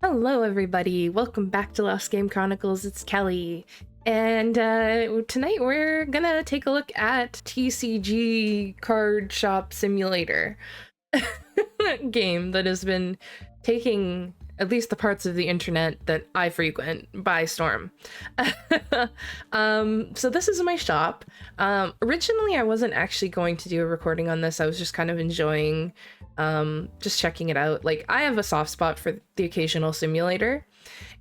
Hello everybody, welcome back to Lost Game Chronicles, it's Kelly. And tonight we're gonna take a look at TCG Card Shop Simulator. Game that has been taking at least the parts of the internet that I frequent by storm. So this is my shop. Originally I wasn't actually going to do a recording on this, I was just kind of enjoying just checking it out. Like, I have a soft spot for the occasional simulator,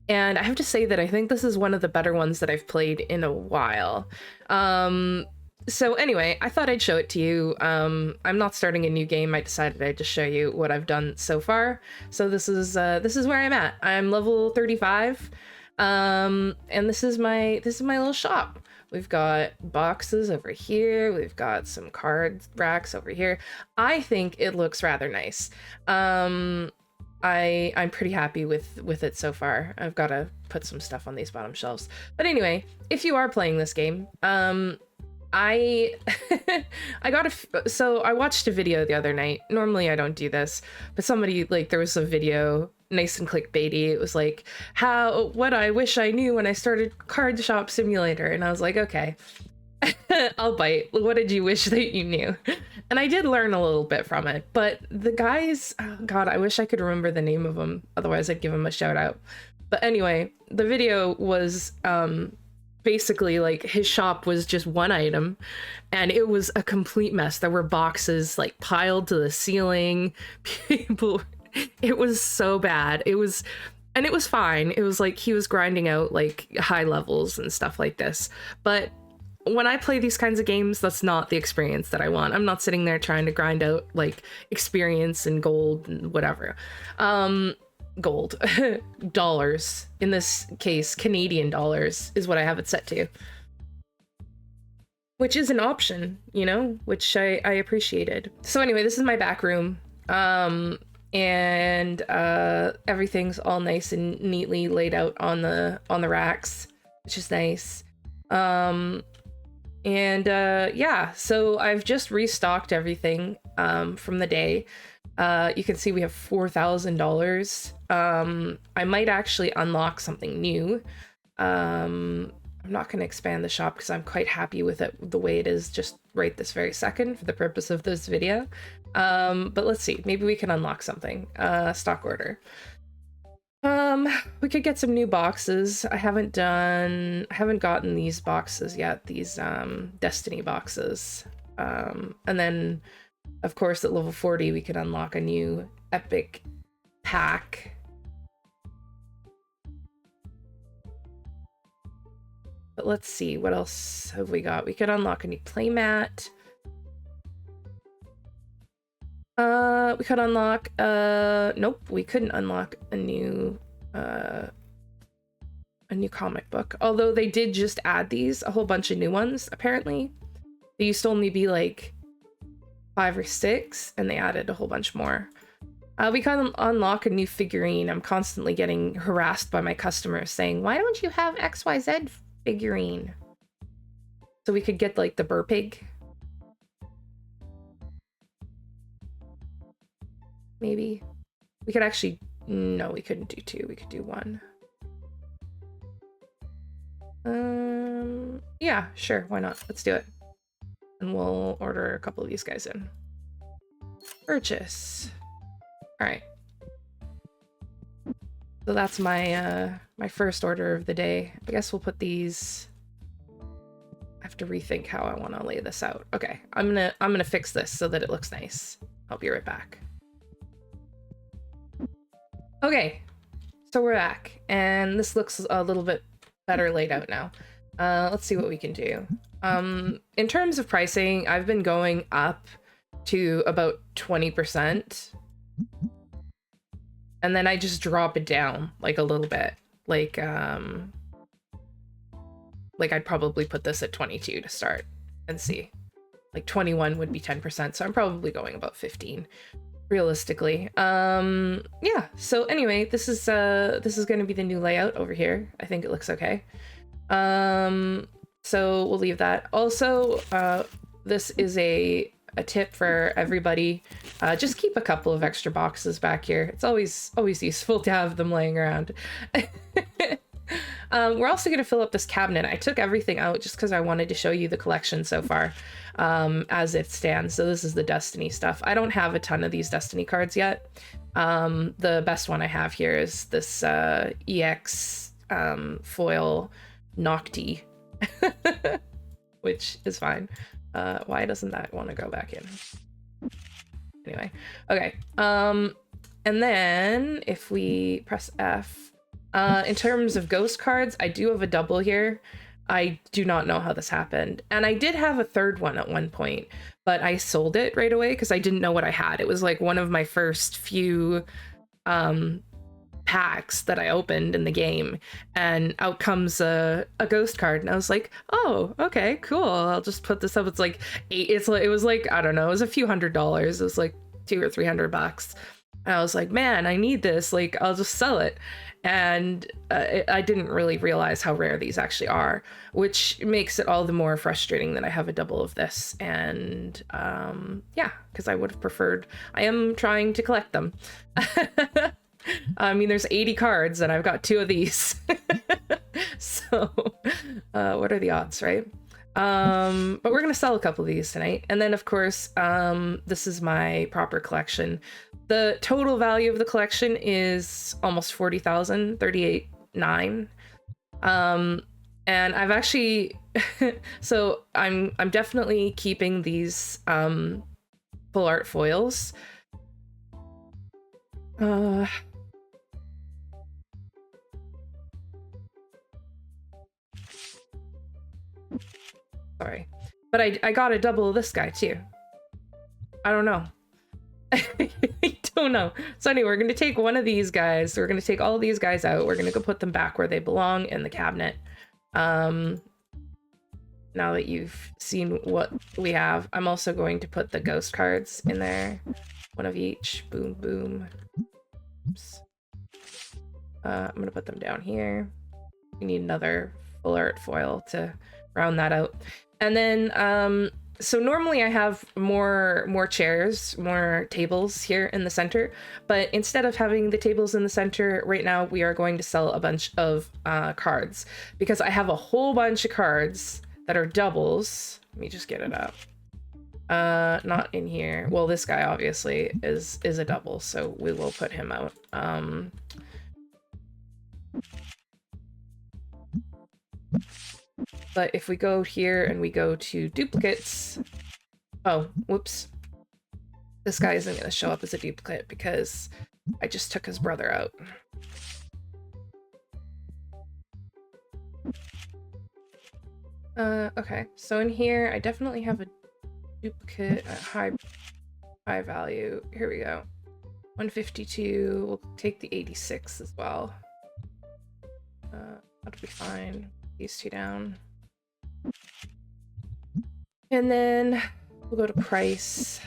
and I have to say that I think this is one of the better ones that I've played in a while. So anyway, I thought I'd show it to you. I'm not starting a new game. I decided I'd just show you what I've done so far. So this is where I'm at. I'm level 35, and this is my little shop. We've got boxes over here. We've got some card racks over here. I think it looks rather nice. I'm pretty happy with it so far. I've got to put some stuff on these bottom shelves. But anyway, if you are playing this game, I so I watched a video the other night. Normally I don't do this, but somebody, like, there was a video, nice and clickbaity. It was like, what I wish I knew when I started Card Shop Simulator. And I was like, okay, I'll bite. What did you wish that you knew? And I did learn a little bit from it, but the guys, oh God, I wish I could remember the name of them. Otherwise I'd give them a shout out. But anyway, the video was, basically, like, his shop was just one item and it was a complete mess. There were boxes like piled to the ceiling. People, it was so bad. It was fine. It was like he was grinding out like high levels and stuff like this. But when I play these kinds of games, that's not the experience that I want. I'm not sitting there trying to grind out like experience and gold and whatever. Gold. Dollars. In this case, Canadian dollars is what I have it set to. Which is an option, you know, which I appreciated. So anyway, this is my back room. And everything's all nice and neatly laid out on the racks, which is nice. Yeah, so I've just restocked everything from the day. You can see we have $4,000. I might actually unlock something new. I'm not going to expand the shop because I'm quite happy with it the way it is just right this very second for the purpose of this video. But let's see, maybe we can unlock something. Stock order. We could get some new boxes. I haven't gotten these boxes yet, these Destiny boxes. And then of course at level 40 we could unlock a new epic pack. But let's see, what else have we got? We could unlock a new playmat. We could unlock, nope, we couldn't unlock a new comic book. Although they did just add a whole bunch of new ones, apparently. They used to only be like 5 or 6, and they added a whole bunch more. We can unlock a new figurine. I'm constantly getting harassed by my customers saying, why don't you have XYZ figurine? So we could get like the Burpig. Maybe. We could actually, no, we couldn't do 2. We could do 1. Yeah, sure, why not? Let's do it. And we'll order a couple of these guys in. Purchase. All right. So that's my my first order of the day. I guess we'll put these. I have to rethink how I want to lay this out. Okay, I'm gonna fix this so that it looks nice. I'll be right back. Okay, so we're back, and this looks a little bit better laid out now. Let's see what we can do. In terms of pricing, I've been going up to about 20%. And then I just drop it down like a little bit. Like I'd probably put this at 22 to start and see. Like 21 would be 10%, so I'm probably going about 15 realistically. Yeah, so anyway, this is going to be the new layout over here. I think it looks okay. So we'll leave that. Also, this is a a tip for everybody. Just keep a couple of extra boxes back here. It's always useful to have them laying around. We're also going to fill up this cabinet. I took everything out just because I wanted to show you the collection so far as it stands. So this is the Destiny stuff. I don't have a ton of these Destiny cards yet. The best one I have here is this EX foil Nocti, which is fine. Why doesn't that want to go back in? Anyway, okay. And then if we press F, in terms of ghost cards, I do have a double here. I do not know how this happened. And I did have a third one at one point, but I sold it right away because I didn't know what I had. It was like one of my first few packs that I opened in the game, and out comes a ghost card, and I was like, oh, okay, cool, I'll just put this up. It's like it was like, I don't know, it was a few $100s. It was like $200 or $300, and I was like, man, I need this, like, I'll just sell it. And I didn't really realize how rare these actually are, which makes it all the more frustrating that I have a double of this. And yeah, because I would have preferred, I am trying to collect them. I mean, there's 80 cards and I've got 2 of these. So what are the odds, right? But we're gonna sell a couple of these tonight. And then of course, this is my proper collection. The total value of the collection is almost 40,000, 38,900. And I've actually so I'm definitely keeping these full art foils. Sorry, but I got a double of this guy too. I don't know. I don't know. So anyway, we're going to take one of these guys. We're going to take all these guys out. We're going to go put them back where they belong in the cabinet. Now that you've seen what we have, I'm also going to put the ghost cards in there. One of each. Boom, boom. Oops. I'm going to put them down here. We need another full art foil to round that out. And then, so normally I have more chairs, more tables here in the center, but instead of having the tables in the center right now, we are going to sell a bunch of cards because I have a whole bunch of cards that are doubles. Let me just get it up. Not in here. Well, this guy obviously is a double, so we will put him out. But if we go here and we go to duplicates, oh, whoops. This guy isn't going to show up as a duplicate because I just took his brother out. Okay, so in here, I definitely have a duplicate at high value. Here we go. 152, we'll take the 86 as well. That'll be fine. These 2 down. And then we'll go to price.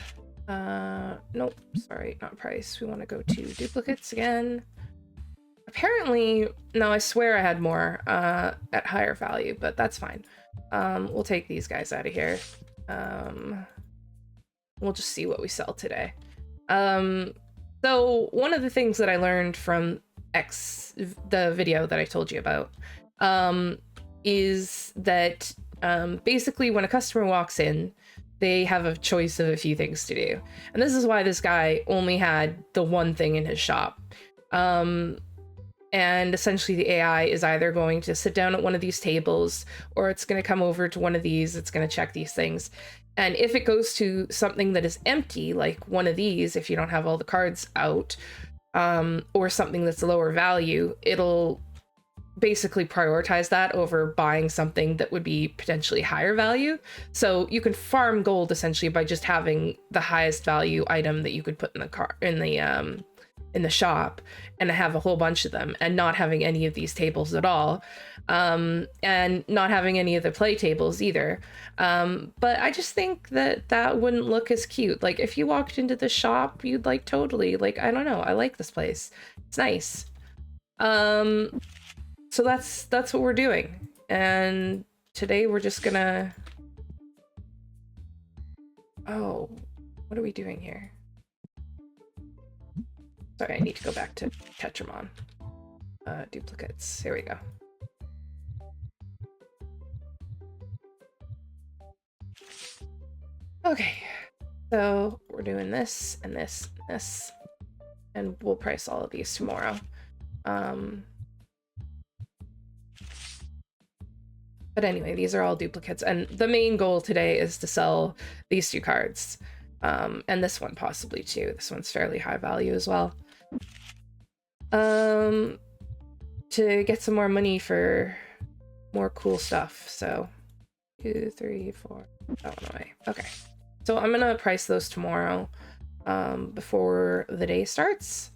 Nope, sorry, not price. We want to go to duplicates again. Apparently, no, I swear I had more at higher value, but that's fine. We'll take these guys out of here. We'll just see what we sell today. So one of the things that I learned from the video that I told you about, is that basically when a customer walks in, they have a choice of a few things to do. And this is why this guy only had the one thing in his shop. And essentially the AI is either going to sit down at one of these tables, or it's going to come over to one of these, it's going to check these things. And if it goes to something that is empty, like one of these, if you don't have all the cards out, or something that's lower value, it'll basically prioritize that over buying something that would be potentially higher value. So you can farm gold essentially by just having the highest value item that you could put in the shop, and have a whole bunch of them, and not having any of these tables at all, and not having any of the play tables either. But I just think that wouldn't look as cute. Like if you walked into the shop, you'd like totally, like, I don't know, I like this place, it's nice. So that's what we're doing. And today we're just gonna, oh, What are we doing here? Sorry, I need to go back to Tetramon. Duplicates. Here we go. Okay, so we're doing this and this and this, and we'll price all of these tomorrow. But anyway, these are all duplicates, and the main goal today is to sell these 2 cards, and this one possibly too. This one's fairly high value as well. To get some more money for more cool stuff. So 2, 3, 4. That one away. Okay. So I'm gonna price those tomorrow, before the day starts.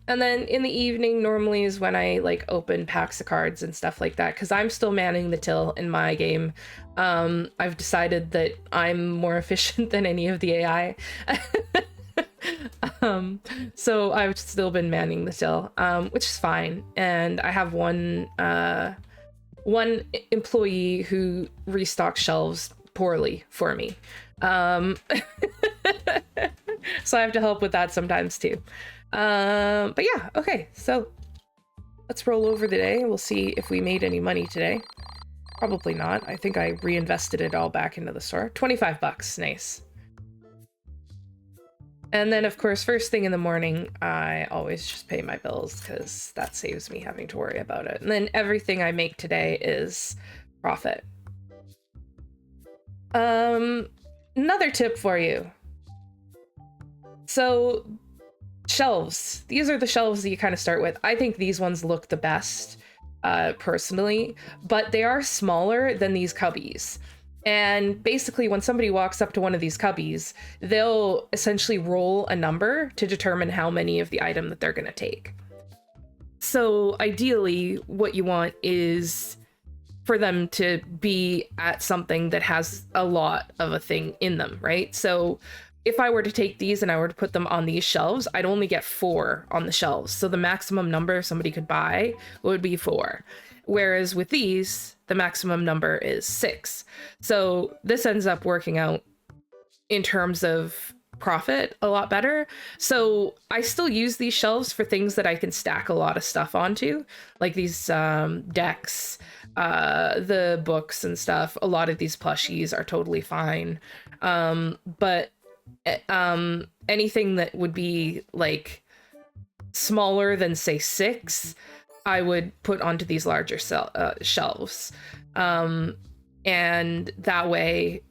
And then in the evening normally is when I like open packs of cards and stuff like that, because I'm still manning the till in my game. I've decided that I'm more efficient than any of the AI. So I've still been manning the till, which is fine. And I have one employee who restocks shelves poorly for me. So I have to help with that sometimes too. But yeah, okay, so let's roll over the day. We'll see if we made any money today. Probably not. I think I reinvested it all back into the store. 25 bucks, nice. And then of course, first thing in the morning, I always just pay my bills because that saves me having to worry about it. And then everything I make today is profit. Another tip for you. So shelves. These are the shelves that you kind of start with. I think these ones look the best, personally, but they are smaller than these cubbies. And basically when somebody walks up to one of these cubbies, they'll essentially roll a number to determine how many of the item that they're going to take. So ideally what you want is for them to be at something that has a lot of a thing in them, right? So if I were to take these and I were to put them on these shelves, I'd only get 4 on the shelves. So the maximum number somebody could buy would be 4. Whereas with these, the maximum number is 6. So this ends up working out in terms of profit a lot better. So I still use these shelves for things that I can stack a lot of stuff onto, like these decks, the books and stuff. A lot of these plushies are totally fine. But anything that would be like smaller than say 6, I would put onto these larger shelves. And that way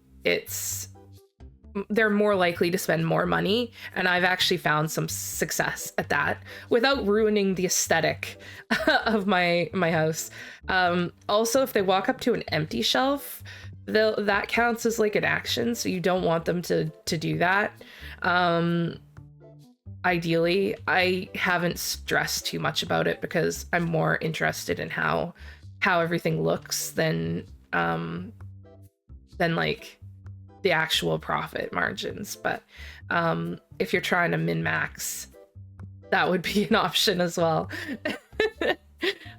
they're more likely to spend more money, and I've actually found some success at that without ruining the aesthetic of my house. Also, if they walk up to an empty shelf, that counts as like an action, so you don't want them to do that. Ideally, I haven't stressed too much about it because I'm more interested in how everything looks than like the actual profit margins. But if you're trying to min-max, that would be an option as well.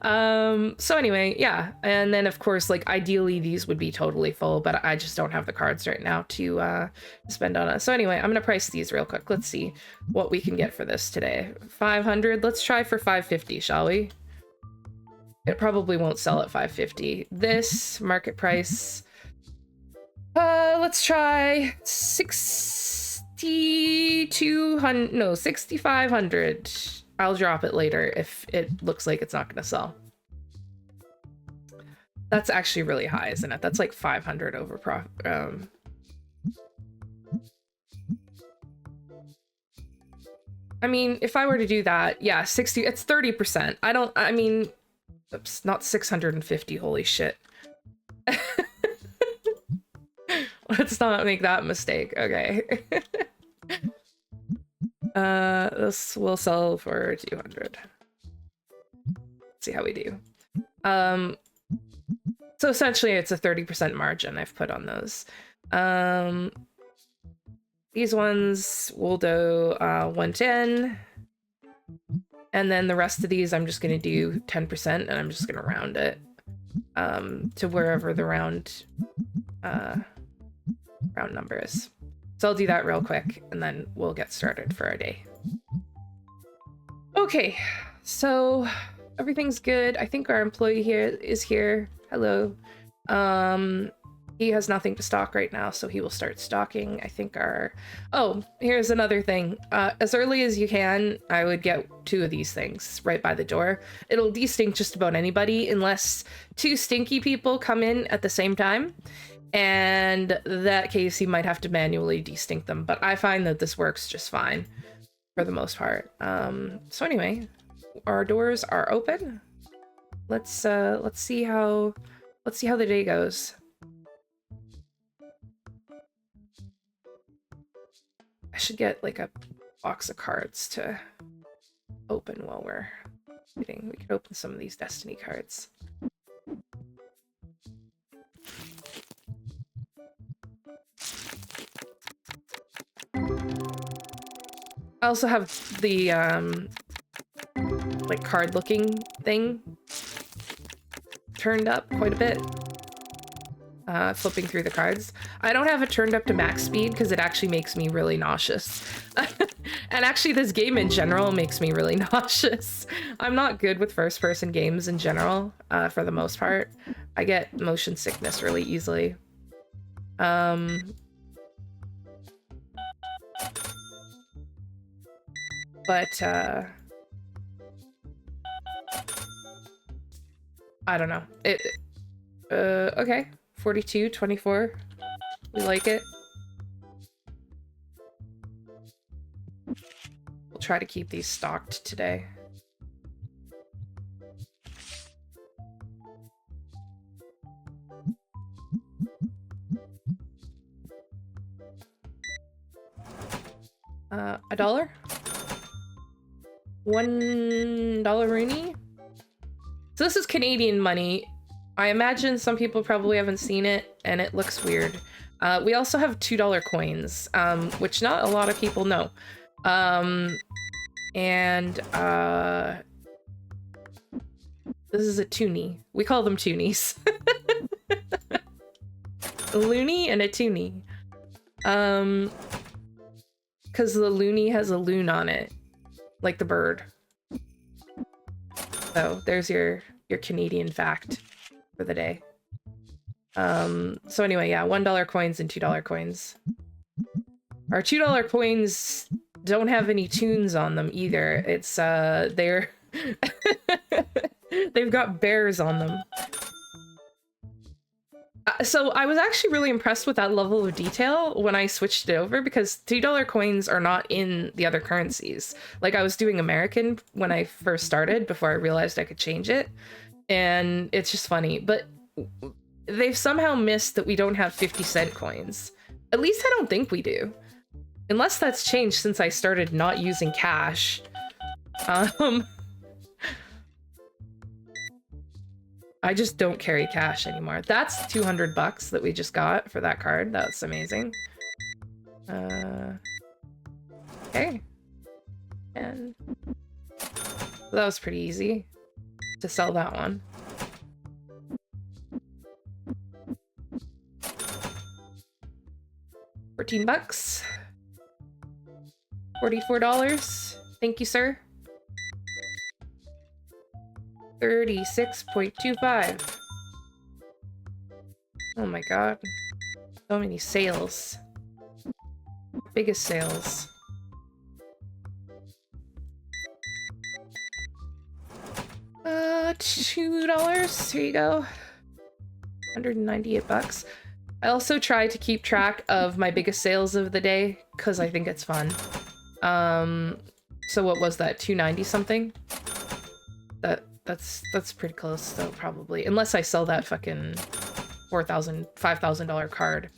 So anyway, yeah. And then of course, like ideally these would be totally full, but I just don't have the cards right now to spend on it. So anyway, I'm gonna price these real quick. Let's see what we can get for this today. 500. Let's try for 550, shall we? It probably won't sell at 550. This market price. Let's try 6,200. No, 6,500. I'll drop it later if it looks like it's not going to sell. That's actually really high, isn't it? That's like 500 over I mean, if I were to do that, yeah, 60, it's 30%. I mean, oops, not 650, holy shit. Let's not make that mistake, okay. This will sell for 200. Let's see how we do. So essentially it's a 30% margin I've put on those. These ones will do 110. And then the rest of these I'm just gonna do 10%, and I'm just gonna round it to wherever the round number is. So I'll do that real quick and then we'll get started for our day. Okay, so everything's good. I think our employee here is here. Hello. He has nothing to stock right now, so he will start stocking. I think our... Oh, here's another thing. As early as you can, I would get 2 of these things right by the door. It'll de-stink just about anybody, unless 2 stinky people come in at the same time. And in that case, you might have to manually de-stink them. But I find that this works just fine, for the most part. So anyway, our doors are open. Let's see how the day goes. I should get like a box of cards to open while we're waiting. We could open some of these Destiny cards. I also have the like card looking thing turned up quite a bit. Flipping through the cards. I don't have it turned up to max speed because it actually makes me really nauseous. And actually this game in general makes me really nauseous. I'm not good with first-person games in general, for the most part. I get motion sickness really easily. But I don't know. Okay. 42, 24. We like it. We'll try to keep these stocked today. $1? $1 Rooney? So this is Canadian money. I imagine some people probably haven't seen it, and it looks weird. We also have $2 coins, which not a lot of people know. This is a toonie. We call them toonies. A loony and a toonie. Because the loony has a loon on it, like the bird. So there's your Canadian fact for the day. So anyway, yeah, $1 coins and $2 coins. Our $2 coins don't have any tunes on them either. It's they're they've got bears on them. So I was actually really impressed with that level of detail when I switched it over, because $2 coins are not in the other currencies. Like, I was doing American when I first started before I realized I could change it. And it's just funny. But they've somehow missed that we don't have 50-cent coins. At least I don't think we do. Unless that's changed since I started not using cash. I just don't carry cash anymore. That's $200 that we just got for that card. That's amazing. Okay. And that was pretty easy to sell that one. $14. $44. Thank you, sir. 36.25. Oh my god. So many sales. Biggest sales. $2. Here you go. $198. I also try to keep track of my biggest sales of the day because I think it's fun. So what was that? $290 something? That's pretty close though, probably. Unless I sell that fucking $4,000, $5,000 card.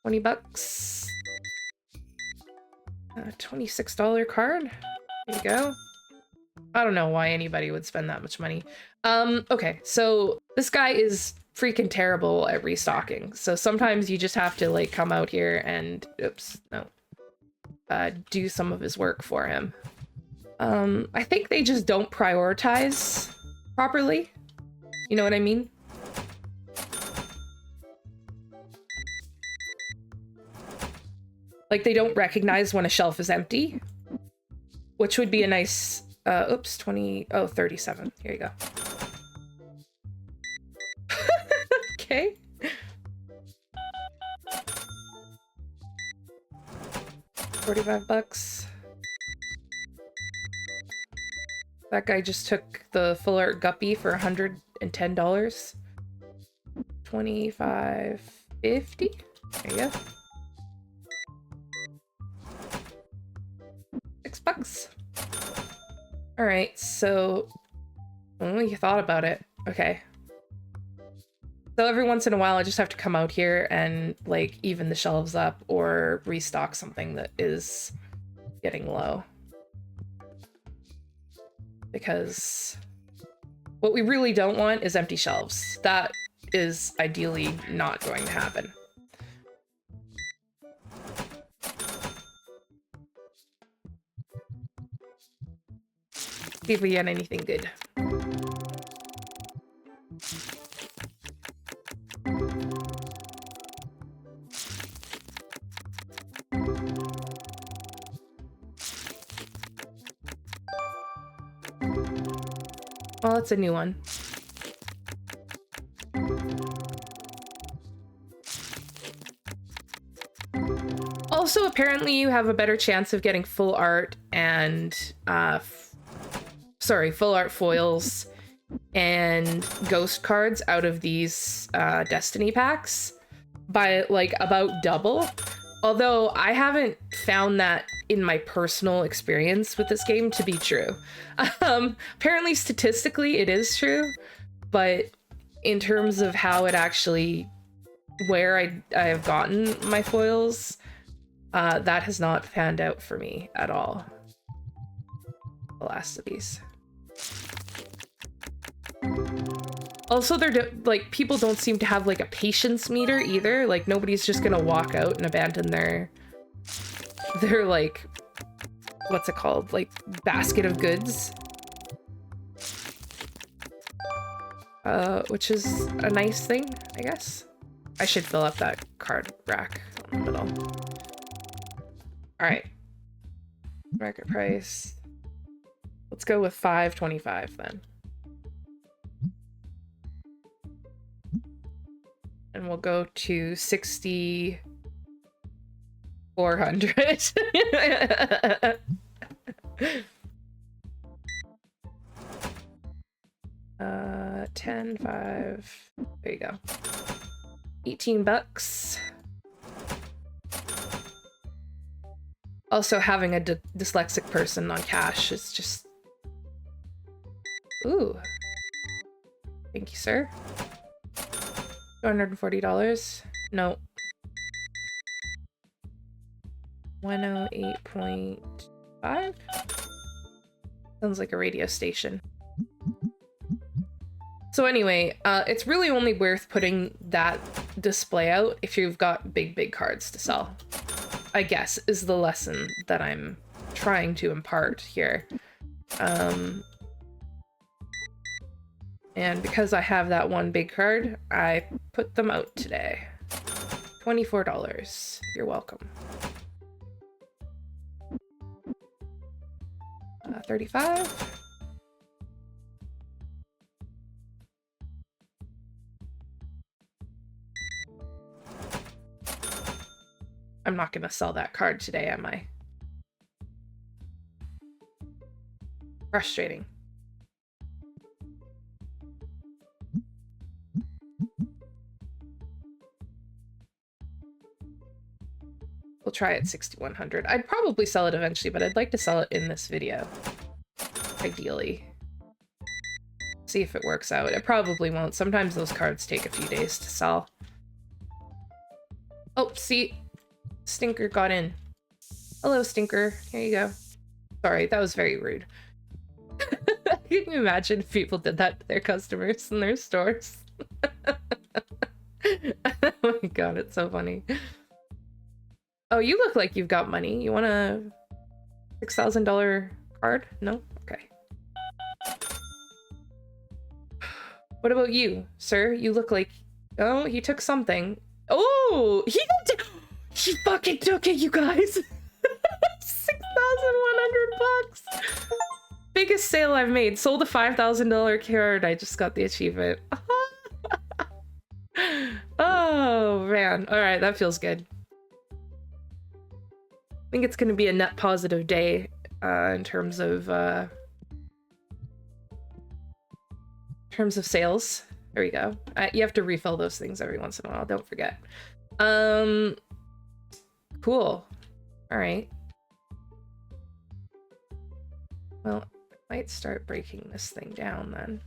$20. $26 card. There you go. I don't know why anybody would spend that much money. Okay, so this guy is freaking terrible at restocking. So sometimes you just have to like come out here and do some of his work for him. I think they just don't prioritize properly. You know what I mean? Like, they don't recognize when a shelf is empty, which would be a nice, oops, 20, oh, 37. Here you go. Okay. $45. That guy just took the full art guppy for $110. $25.50. There you go. $6. All right, so oh, you thought about it. Okay. So every once in a while, I just have to come out here and like even the shelves up or restock something that is getting low. Because what we really don't want is empty shelves. That is ideally not going to happen. See if we get anything good. Well, it's a new one. Also, apparently you have a better chance of getting full art and, full art foils and ghost cards out of these Destiny packs by like about double. Although I haven't found that in my personal experience with this game to be true. Apparently statistically it is true, but in terms of how it actually, where I have gotten my foils, that has not panned out for me at all. The last of these. Also, they're like, people don't seem to have like a patience meter either. Like nobody's just gonna walk out and abandon their like, what's it called? Like basket of goods. Which is a nice thing, I guess. I should fill up that card rack in the middle. All right. Market price. Let's go with $5.25 then. And we'll go to 6,400. 10, 5. There you go. $18. Also, having a dyslexic person on cash is just... Ooh. Thank you, sir. $240. No. 108.5? Sounds like a radio station. So anyway, it's really only worth putting that display out if you've got big cards to sell, I guess, is the lesson that I'm trying to impart here. And because I have that one big card, I put them out today. $24. You're welcome. 35. I'm not gonna sell that card today, am I? Frustrating. We'll try it 6,100. I'd probably sell it eventually, but I'd like to sell it in this video. Ideally. See if it works out. It probably won't. Sometimes those cards take a few days to sell. Oh, see? Stinker got in. Hello, Stinker. Here you go. Sorry, that was very rude. Can you imagine if people did that to their customers in their stores? Oh my god, it's so funny. Oh, you look like you've got money. You want a $6,000 card? No? Okay. What about you, sir? You look like... Oh, he took something. Oh! She fucking took it, you guys. 6,100 bucks. Biggest sale I've made. Sold a $5,000 card. I just got the achievement. Oh man. All right, that feels good. I think it's going to be a net positive day in terms of sales. There we go. You have to refill those things every once in a while. Don't forget. Cool. All right. Well, I might start breaking this thing down then.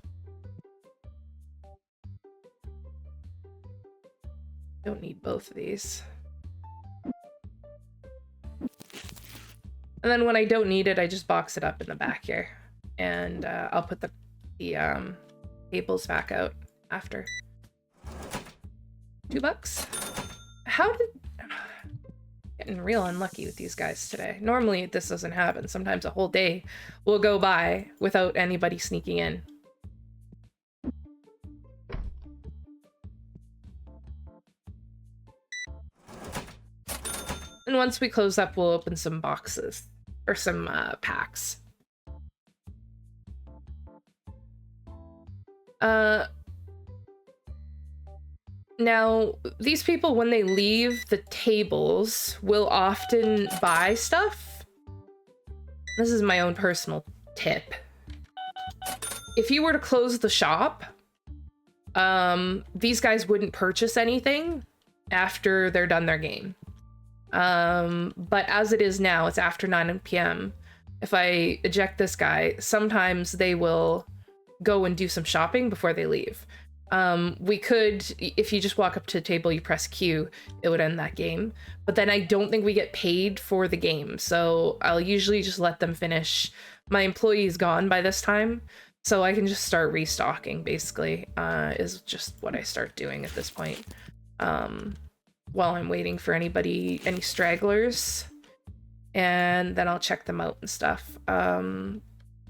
Don't need both of these. And then when I don't need it, I just box it up in the back here. And I'll put the cables back out after. $2? How did... Getting real unlucky with these guys today. Normally this doesn't happen. Sometimes a whole day will go by without anybody sneaking in. And once we close up, we'll open some boxes or some packs. Now, these people, when they leave the tables, will often buy stuff. This is my own personal tip. If you were to close the shop, these guys wouldn't purchase anything after they're done their game. But as it is now, it's after 9 p.m. If I eject this guy, sometimes they will go and do some shopping before they leave. We could, if you just walk up to the table, you press Q, it would end that game. But then I don't think we get paid for the game. So I'll usually just let them finish. My employee's gone by this time, so I can just start restocking, basically, is just what I start doing at this point. While I'm waiting for any stragglers, and then I'll check them out and stuff.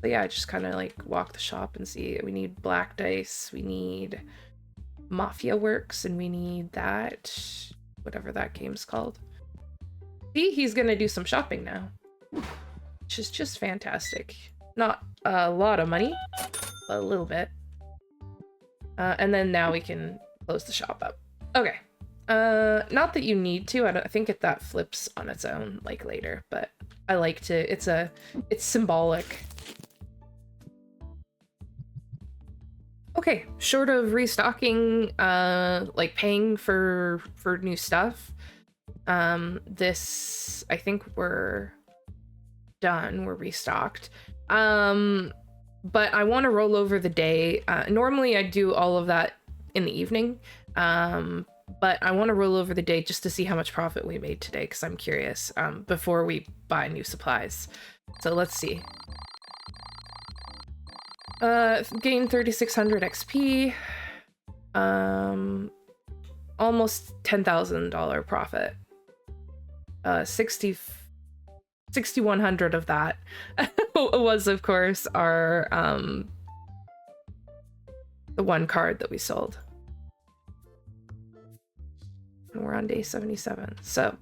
But yeah, I just kind of like walk the shop and see. We need black dice, we need Mafia Works, and we need that, whatever that game's called. See, he's gonna do some shopping now, which is just fantastic. Not a lot of money, but a little bit. And then now we can close the shop up. Okay. Not that you need to. I think that flips on its own like later, but I like to. It's symbolic. Okay, short of restocking, like paying for new stuff, this, I think we're done. We're restocked. But I want to roll over the day. Normally I do all of that in the evening. But I want to roll over the day just to see how much profit we made today, because I'm curious, before we buy new supplies. So let's see. Gain 3,600 XP. Almost $10,000 profit. 6,100 of that was, of course, our the one card that we sold. And we're on day 77. So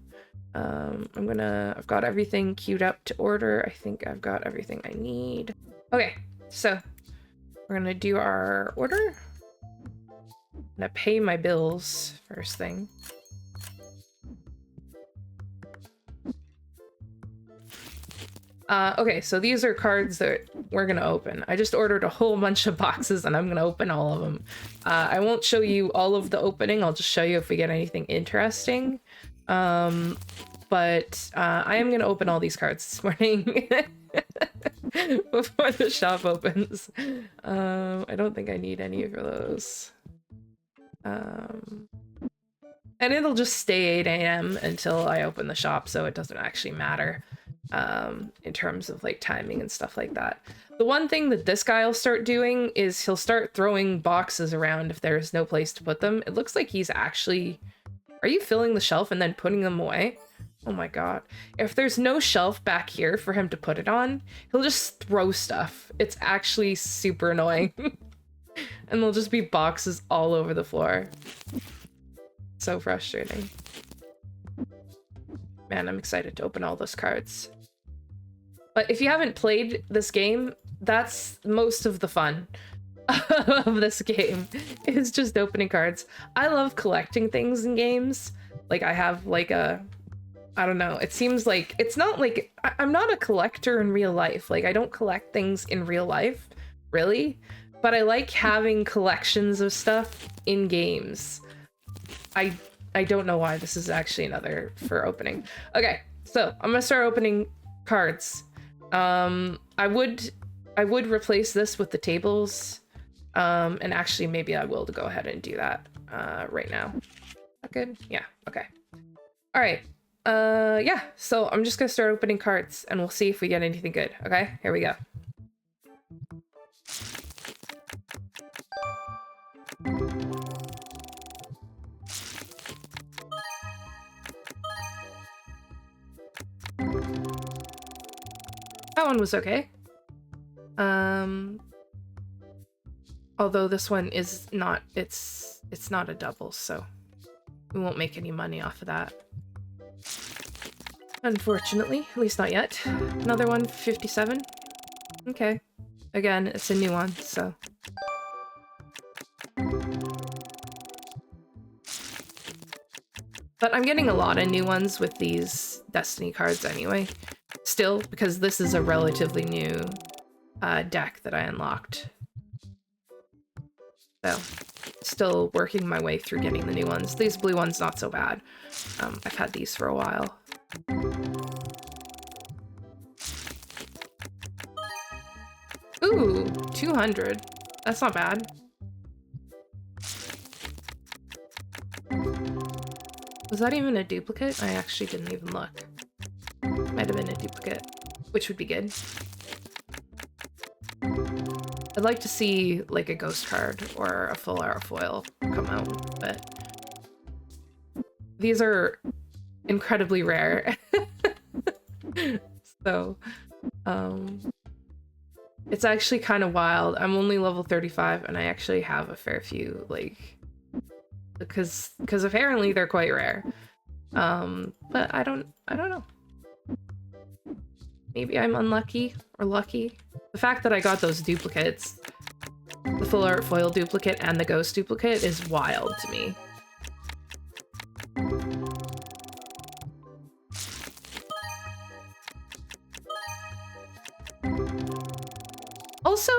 I've got everything queued up to order. I think I've got everything I need. Okay, so we're gonna do our order. I'm gonna pay my bills first thing. Okay, so these are cards that we're gonna open. I just ordered a whole bunch of boxes and I'm gonna open all of them. I won't show you all of the opening, I'll just show you if we get anything interesting. But I am gonna open all these cards this morning before the shop opens. I don't think I need any of those. And it'll just stay 8 a.m. until I open the shop, so it doesn't actually matter. In terms of like timing and stuff like that. The one thing that this guy will start doing is he'll start throwing boxes around if there's no place to put them. It looks like he's actually... Are you filling the shelf and then putting them away? Oh my god. If there's no shelf back here for him to put it on, he'll just throw stuff. It's actually super annoying. And there'll just be boxes all over the floor. So frustrating. Man, I'm excited to open all those cards. But if you haven't played this game, that's most of the fun of this game. It's just opening cards. I love collecting things in games. Like, I have like a... I don't know. It seems like... It's not like... I'm not a collector in real life. Like, I don't collect things in real life, really. But I like having collections of stuff in games. I don't know why. This is actually another for opening. Okay, so I'm gonna start opening cards. I would replace this with the tables. And actually maybe I will go ahead and do that right now. Good? Yeah, okay. All right. Yeah, so I'm just gonna start opening cards and we'll see if we get anything good. Okay, here we go. That one was okay. Although this one is not, it's not a double, so we won't make any money off of that. Unfortunately, at least not yet. Another one, 57. Okay. Again, it's a new one, so. But I'm getting a lot of new ones with these Destiny cards anyway. Still, because this is a relatively new deck that I unlocked. So, still working my way through getting the new ones. These blue ones, not so bad. I've had these for a while. Ooh, 200. That's not bad. Was that even a duplicate? I actually didn't even look. Might have been a duplicate, which would be good. I'd like to see like a ghost card or a full art foil come out, but these are incredibly rare. So, it's actually kind of wild. I'm only level 35 and I actually have a fair few, like, because apparently they're quite rare. But I don't know. Maybe I'm unlucky or lucky. The fact that I got those duplicates, the full art foil duplicate and the ghost duplicate, is wild to me. Also,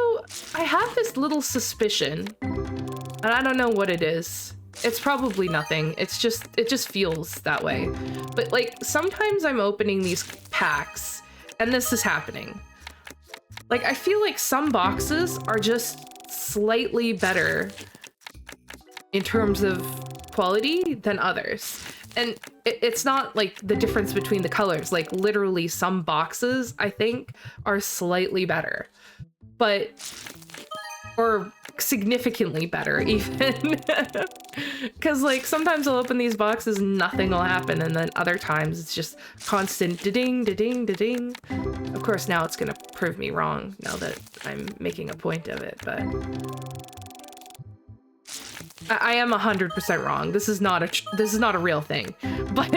I have this little suspicion, and I don't know what it is. It's probably nothing. It just feels that way. But like, sometimes I'm opening these packs and this is happening. Like, I feel like some boxes are just slightly better in terms of quality than others. And it's not like the difference between the colors. Like, literally some boxes, I think, are slightly better. But, or significantly better even. Because like sometimes I'll open these boxes and nothing will happen, and then other times it's just constant da-ding, da-ding, da-ding. Of course now it's gonna prove me wrong now that I'm making a point of it, but I am 100% wrong. This is not a real thing, but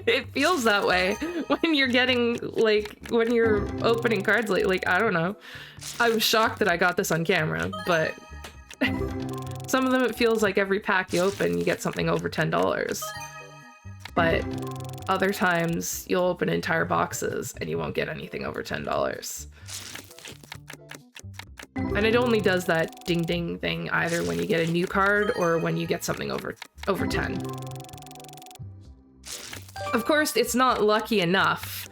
it feels that way when you're getting, like, when you're opening cards like I don't know. I'm shocked that I got this on camera, but some of them it feels like every pack you open you get something over $10. But other times you'll open entire boxes and you won't get anything over $10. And it only does that ding ding thing either when you get a new card or when you get something over 10. Of course, it's not lucky enough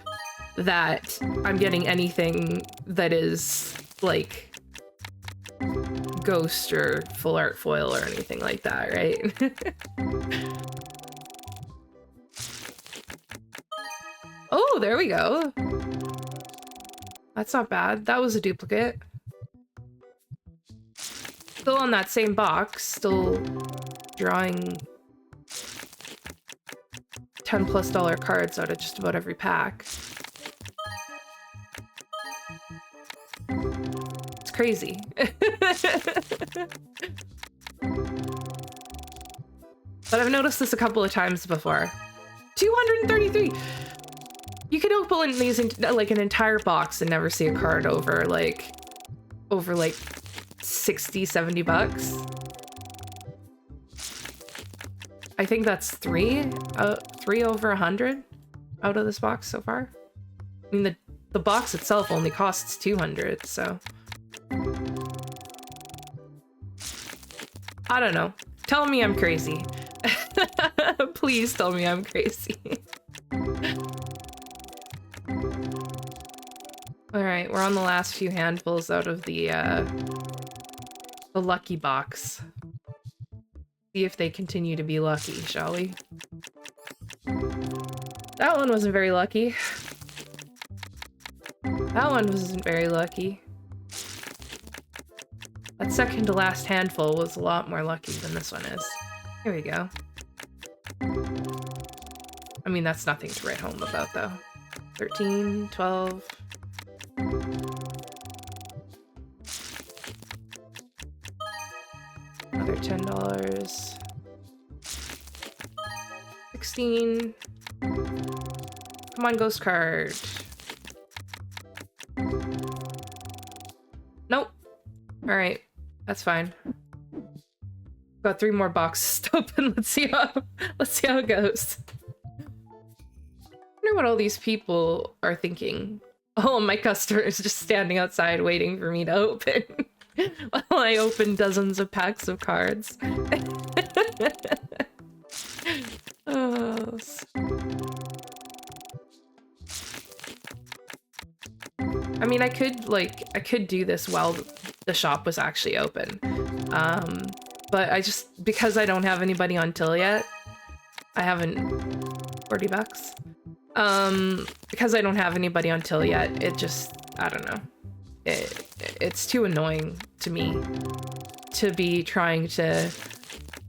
that I'm getting anything that is like ghost or full art foil or anything like that, right? Oh, there we go. That's not bad. That was a duplicate. Still on that same box, still drawing $10+ cards out of just about every pack. It's crazy. But I've noticed this a couple of times before. 233. You could open these like an entire box and never see a card over like 60, 70 bucks. I think that's three over 100 out of this box so far. I mean, the box itself only costs 200, so. I don't know. Tell me I'm crazy. Please tell me I'm crazy. All right, we're on the last few handfuls out of the lucky box. See if they continue to be lucky, shall we? That one wasn't very lucky. That one wasn't very lucky. That second to last handful was a lot more lucky than this one is. Here we go. I mean, that's nothing to write home about, though. 13, 12... Another $10. 16. Come on, ghost card. Nope. All right, that's fine. Got 3 more boxes to open. Let's see how it goes. I wonder what all these people are thinking. Oh, my customer is just standing outside waiting for me to open. While I open dozens of packs of cards. Oh. I mean, I could do this while the shop was actually open. But because I don't have anybody on till yet, I haven't, 40 bucks. Because I don't have anybody on till yet, it just, I don't know. It's too annoying to me to be trying to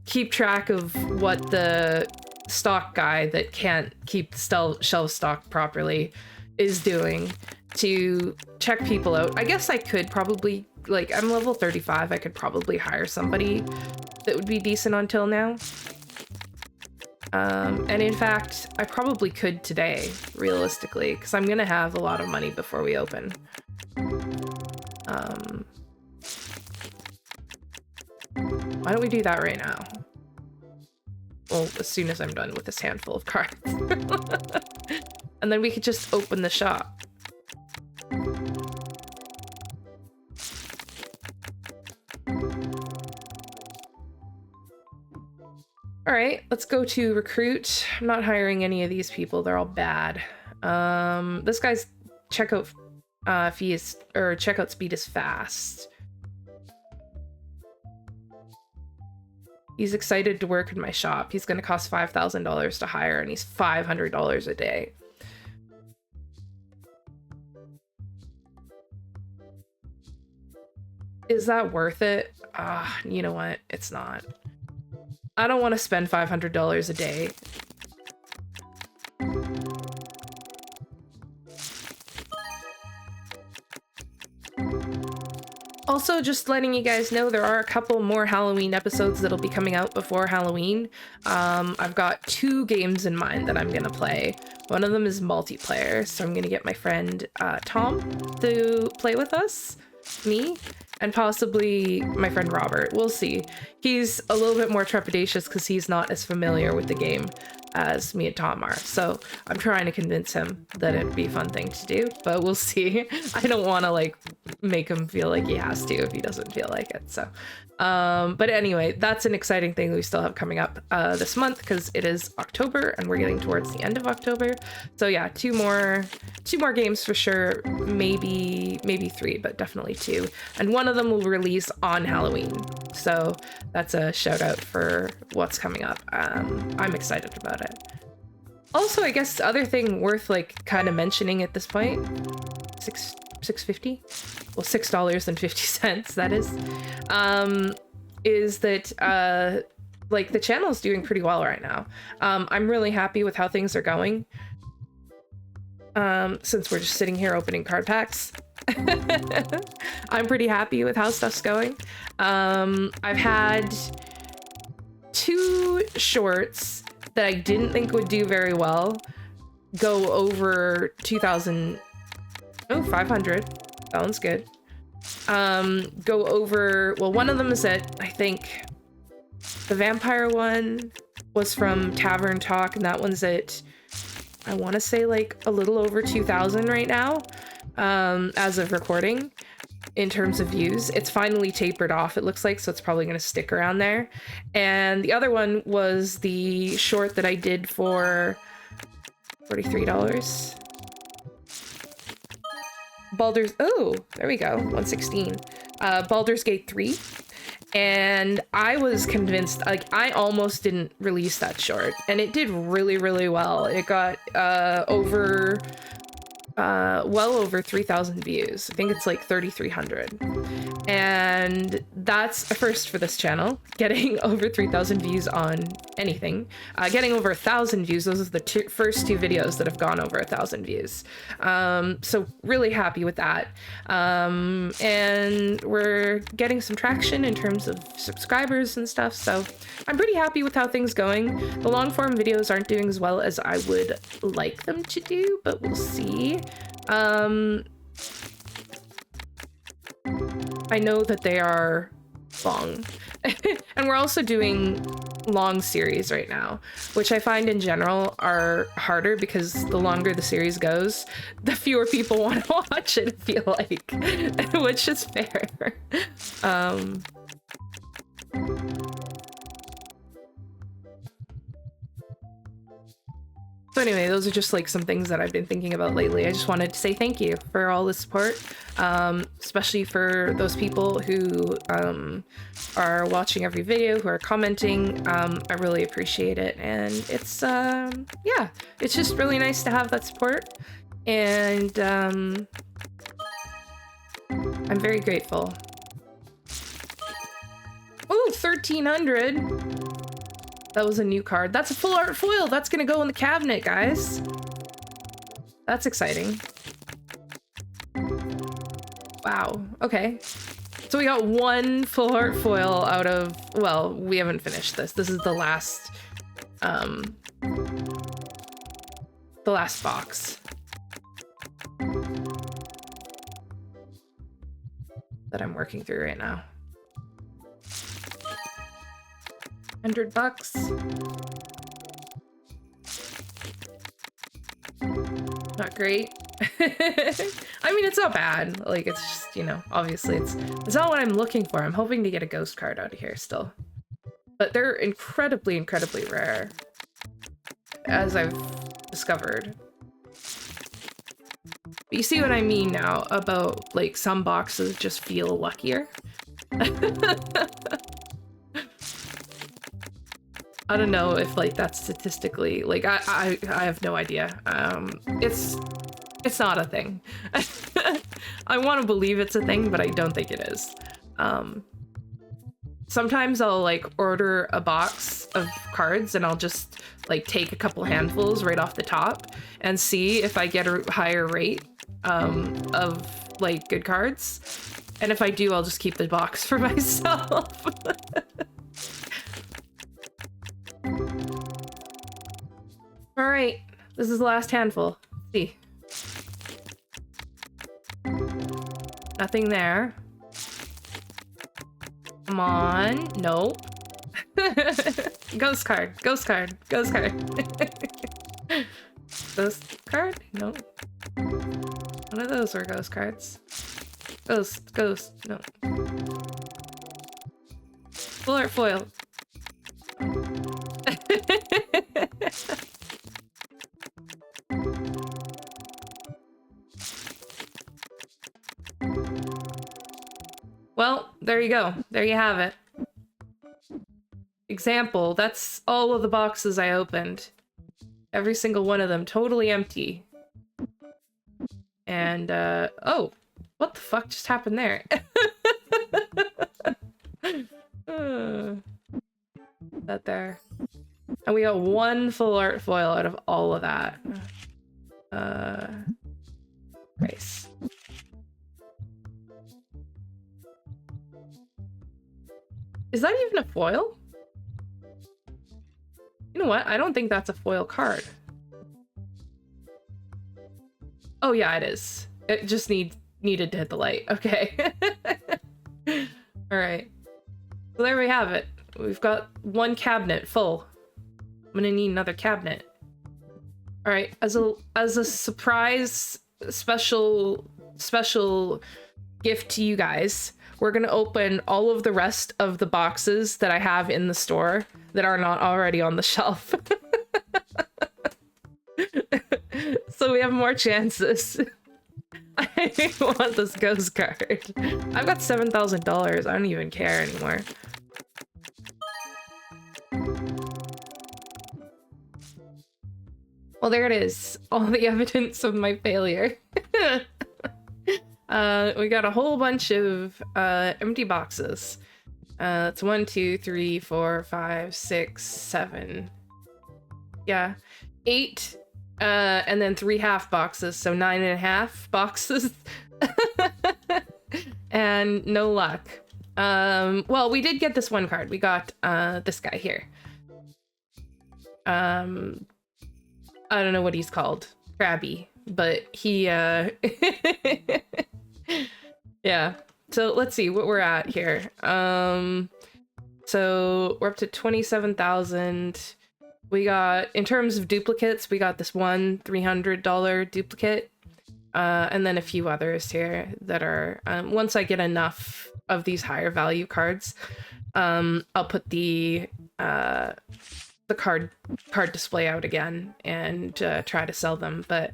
keep track of what the stock guy that can't keep the shelf stock properly is doing to check people out. I guess I could probably, like, I'm level 35, I could probably hire somebody that would be decent until now. And in fact, I probably could today, realistically, because I'm gonna have a lot of money before we open. Why don't we do that right now? Well, as soon as I'm done with this handful of cards. And then we could just open the shop. All right, let's go to recruit. I'm not hiring any of these people. They're all bad. This guy's checkout fee is, or checkout speed is fast. He's excited to work in my shop. He's going to cost $5,000 to hire, and he's $500 a day. Is that worth it? You know what? It's not. I don't want to spend $500 a day. Also, just letting you guys know, there are a couple more Halloween episodes that'll be coming out before Halloween. I've got 2 games in mind that I'm gonna play. One of them is multiplayer, so I'm gonna get my friend Tom to play with us, me, and possibly my friend Robert. We'll see. He's a little bit more trepidatious because he's not as familiar with the game as me and Tom are. So I'm trying to convince him that it'd be a fun thing to do, but we'll see. I don't want to like make him feel like he has to if he doesn't feel like it. So, but anyway, that's an exciting thing we still have coming up this month because it is October and we're getting towards the end of October. So yeah, two more games for sure. Maybe 3, but definitely 2. And one of them will release on Halloween. So that's a shout out for what's coming up. I'm excited about it. Also, I guess the other thing worth like kind of mentioning at this point, $6.50? Well, $6.50, that is that like the channel's doing pretty well right now. I'm really happy with how things are going. Since we're just sitting here opening card packs. I'm pretty happy with how stuff's going. I've had 2 shorts that I didn't think would do very well go over 2,000. Oh, 500. That one's good. Go over, well, one of them is at, I think, the vampire one was from Tavern Talk, and that one's at, I want to say like a little over 2,000 right now, as of recording, in terms of views. It's finally tapered off, it looks like, so it's probably going to stick around there. And the other one was the short that I did for $43. Baldur's, oh, there we go, 116. Baldur's Gate 3. And I was convinced, like, I almost didn't release that short, and it did really, really well. It got well over 3,000 views. I think it's like 3,300. And that's a first for this channel, getting over 3,000 views on anything. Getting over 1,000 views, those are the first two videos that have gone over 1,000 views. So really happy with that. And we're getting some traction in terms of subscribers and stuff, so I'm pretty happy with how things going. The long form videos aren't doing as well as I would like them to do, but we'll see. I know that they are long. And we're also doing long series right now, which I find in general are harder because the longer the series goes, the fewer people want to watch it, I feel like, which is fair. So anyway, those are just like some things that I've been thinking about lately. I just wanted to say thank you for all the support, especially for those people who are watching every video, who are commenting. I really appreciate it, and it's yeah, it's just really nice to have that support, and I'm very grateful. Oh, 1,300. That was a new card. That's a full art foil. That's gonna go in the cabinet, guys. That's exciting. Wow. Okay. So we got one full art foil out of, well, we haven't finished this. This is the last box that I'm working through right now. $100. Not great. I mean, it's not bad. Like, it's just, you know, obviously it's not what I'm looking for. I'm hoping to get a ghost card out of here still. But they're incredibly, incredibly rare, as I've discovered. But you see what I mean now about, like, some boxes just feel luckier. I don't know if, like, that's statistically, like, I have no idea. It's not a thing. I want to believe it's a thing, but I don't think it is. Sometimes I'll, like, order a box of cards and I'll just, like, take a couple handfuls right off the top and see if I get a higher rate of, like, good cards. And if I do, I'll just keep the box for myself. All right, this is the last handful. Let's see. Nothing there. Come on. Nope. Ghost card. Ghost card. Ghost card. Ghost card? Nope. One of those were ghost cards. Ghost. Ghost. No. Full art foil. Well, there you go. There you have it. Example, that's all of the boxes I opened. Every single one of them totally empty. And, oh, what the fuck just happened there? That there. And we got one full art foil out of all of that. Nice. Is that even a foil? You know what? I don't think that's a foil card. Oh yeah, it is. It just needed to hit the light. Okay. All right. So there we have it. We've got one cabinet full. I'm gonna need another cabinet. All right. As a surprise special gift to you guys, we're gonna open all of the rest of the boxes that I have in the store that are not already on the shelf. So we have more chances. I want this ghost card. I've got $7,000. I don't even care anymore. Well, there it is. All the evidence of my failure. We got a whole bunch of empty boxes. It's 1, 2, 3, 4, 5, 6, 7. Yeah, 8. And then 3 half boxes, so 9.5 boxes. And no luck. Well, we did get this one card. We got this guy here. I don't know what he's called. Krabby. But he yeah. So let's see what we're at here. So we're up to 27,000. We got, in terms of duplicates, we got this one $300 duplicate, and then a few others here that are, once I get enough of these higher value cards, I'll put the card display out again and try to sell them, but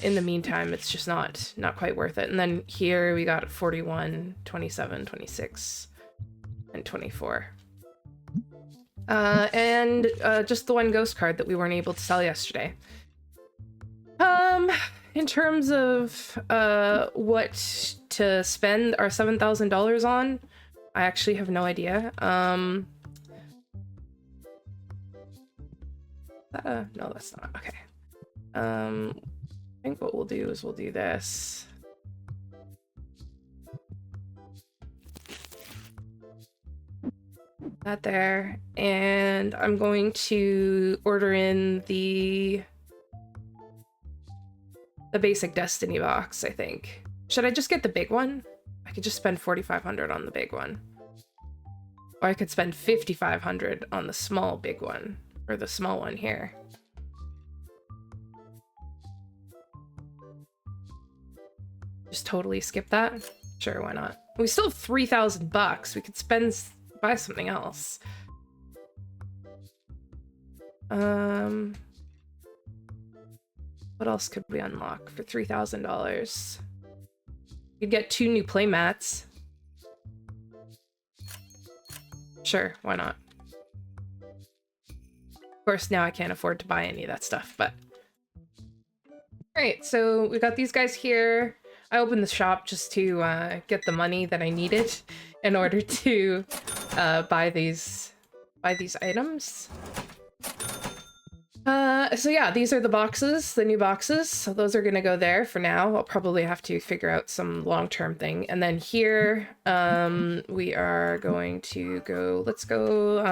in the meantime, it's just not quite worth it. And then here we got 41, 27, 26, and 24. And just the one ghost card that we weren't able to sell yesterday. In terms of what to spend our $7,000 on, I actually have no idea. No, that's not. Okay. I think what we'll do is we'll do this. That there, and I'm going to order in the basic Destiny box, I think. Should I just get the big one? I could just spend $4,500 on the big one. Or I could spend $5,500 on the small big one, or the small one here. Just totally skip that? Sure, why not? We still have $3,000. We could buy something else. What else could we unlock for $3,000? You'd get 2 new playmats. Sure, why not? Of course, now I can't afford to buy any of that stuff, but... Alright, so we got these guys here. I opened the shop just to get the money that I needed in order to buy these items. So yeah, these are the boxes, the new boxes. So those are gonna go there for now. I'll probably have to figure out some long-term thing. And then here, we are going to go, let's go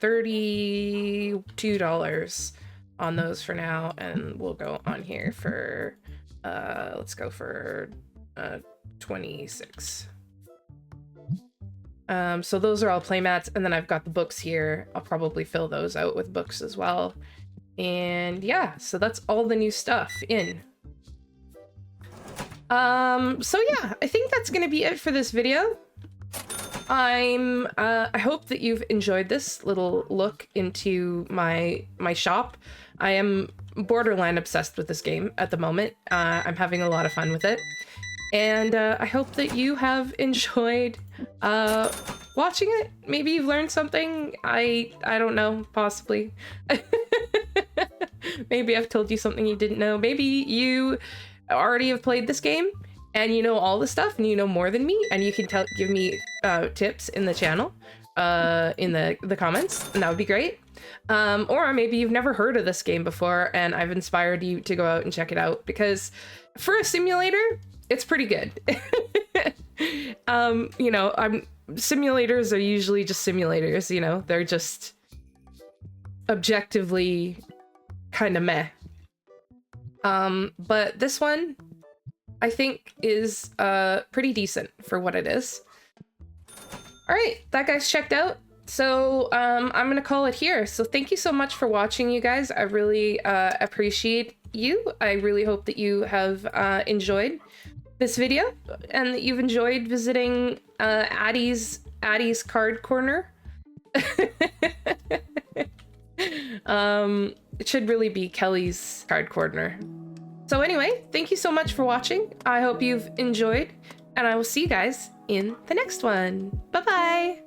$32 on those for now. And we'll go on here for, let's go for 26. So those are all playmats, and then I've got the books here. I'll probably fill those out with books as well. And yeah, so that's all the new stuff in. So yeah, I think that's gonna be it for this video. I hope that you've enjoyed this little look into my shop. I am borderline obsessed with this game at the moment. I'm having a lot of fun with it. And I hope that you have enjoyed watching it. Maybe you've learned something. I don't know, possibly. Maybe I've told you something you didn't know. Maybe you already have played this game and you know all the stuff and you know more than me, and you can give me tips in the channel, in the comments, and that would be great. Or maybe you've never heard of this game before and I've inspired you to go out and check it out, because for a simulator, it's pretty good. You know, simulators are usually just simulators, you know, they're just objectively kind of meh. But this one I think is pretty decent for what it is. All right, that guy's checked out. So I'm gonna call it here. So thank you so much for watching, you guys. I really appreciate you. I really hope that you have enjoyed this video and that you've enjoyed visiting Addie's card corner. It should really be Kelly's card corner. So anyway, thank you so much for watching. I hope you've enjoyed, and I will see you guys in the next one. Bye-bye.